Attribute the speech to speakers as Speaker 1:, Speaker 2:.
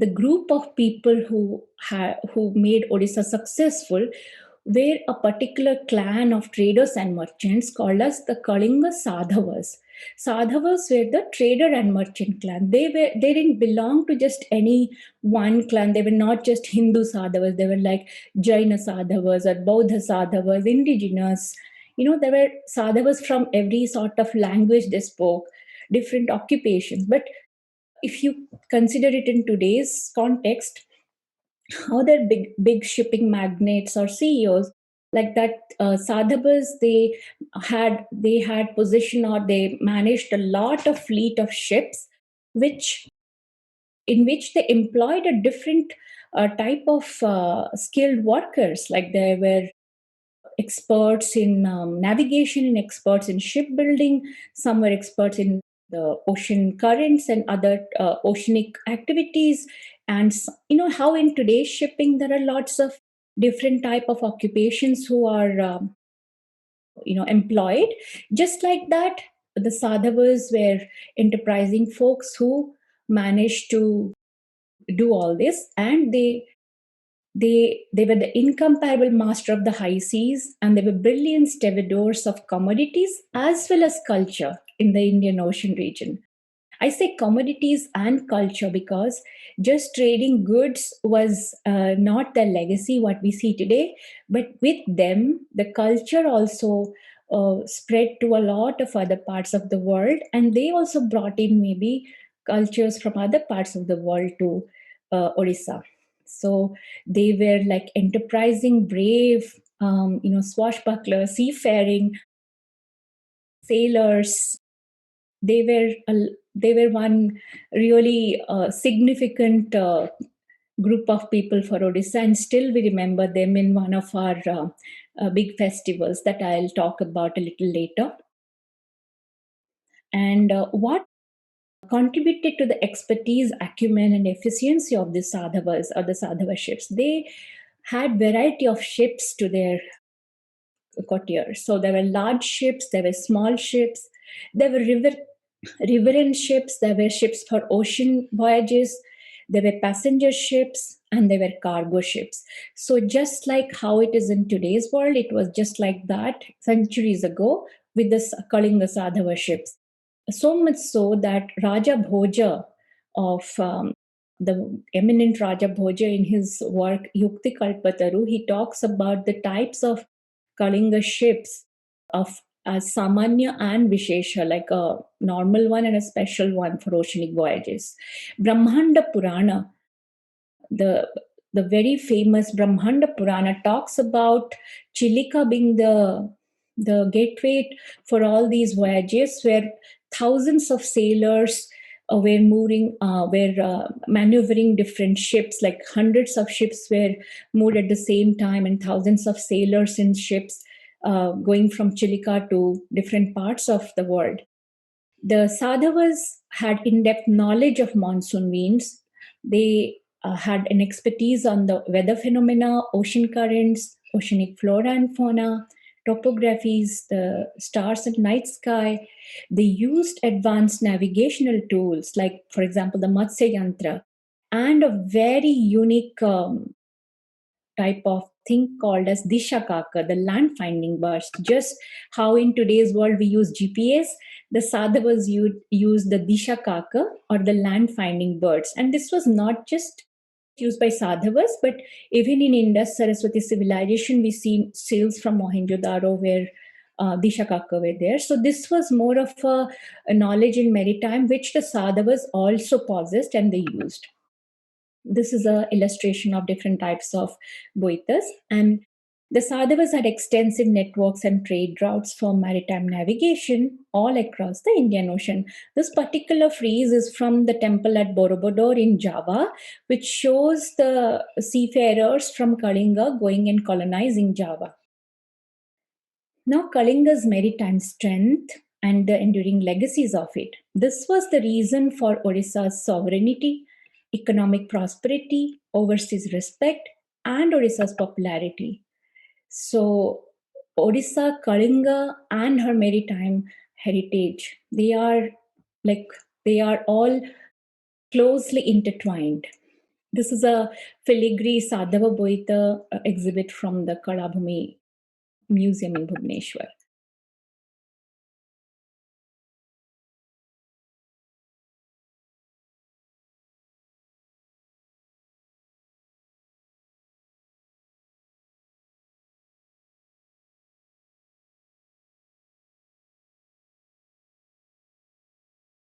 Speaker 1: the group of people who made Odisha successful were a particular clan of traders and merchants called as the Kalinga Sādhabas. Sādhavas were the trader and merchant clan. They didn't belong to just any one clan. They were not just Hindu Sādhavas. They were like Jaina Sādhavas or Bauddha Sādhavas, indigenous. There were Sādhavas from every sort of language they spoke, different occupations. But if you consider it in today's context, other big shipping magnates or CEOs like that, Sadhabas, they had position, or they managed a lot of fleet of ships, which in which they employed a different type of skilled workers. Like they were experts in navigation and experts in shipbuilding. Some were experts in the ocean currents and other oceanic activities. And how in today's shipping there are lots of different type of occupations who are employed. Just like that, the Sadhavas were enterprising folks who managed to do all this, and they were the incomparable master of the high seas, and they were brilliant stevedores of commodities as well as culture in the Indian Ocean region. I say commodities and culture because just trading goods was not the legacy what we see today, but with them, the culture also spread to a lot of other parts of the world, and they also brought in maybe cultures from other parts of the world to Odisha. So they were like enterprising, brave, swashbucklers, seafaring sailors. They were one really significant group of people for Odisha, and still we remember them in one of our big festivals that I'll talk about a little later. And what contributed to the expertise, acumen, and efficiency of the Sādhavas or the Sādhava ships? They had variety of ships to their courtiers. So there were large ships, there were small ships, there were riverine ships, there were ships for ocean voyages, there were passenger ships, and there were cargo ships. So just like how it is in today's world, it was just like that centuries ago with the Kalinga Sadhava ships. So much so that Raja Bhoja of the eminent Raja Bhoja, in his work Yukti Kalpataru, he talks about the types of Kalinga ships of as Samanya and Vishesha, like a normal one and a special one for oceanic voyages. Brahmanda Purana, the the very famous Brahmanda Purana, talks about Chilika being the gateway for all these voyages, where thousands of sailors were maneuvering different ships. Like hundreds of ships were moved at the same time, and thousands of sailors in ships going from Chilika to different parts of the world. The Sadhavas had in-depth knowledge of monsoon winds. They had an expertise on the weather phenomena, ocean currents, oceanic flora and fauna, topographies, the stars and night sky. They used advanced navigational tools like, for example, the Matsya Yantra, and a very unique type of thing called as Dishakaka, the land finding birds. Just how in today's world we use GPS, the Sadhavas use the Dishakaka or the land finding birds. And this was not just used by Sadhavas, but even in Indus Saraswati civilization, we see seals from Mohenjo-daro where Dishakaka were there. So this was more of a knowledge in maritime, which the Sadhavas also possessed and they used. This is an illustration of different types of boitas. And the Sadhavas had extensive networks and trade routes for maritime navigation all across the Indian Ocean. This particular frieze is from the temple at Borobudur in Java, which shows the seafarers from Kalinga going and colonizing Java. Now, Kalinga's maritime strength and the enduring legacies of it. This was the reason for Odisha's sovereignty, economic prosperity, overseas respect, and Odisha's popularity. So, Odisha, Kalinga, and her maritime heritage, they are all closely intertwined. This is a filigree Sādhava Boita exhibit from the Kalabhumi Museum in Bhubaneswar.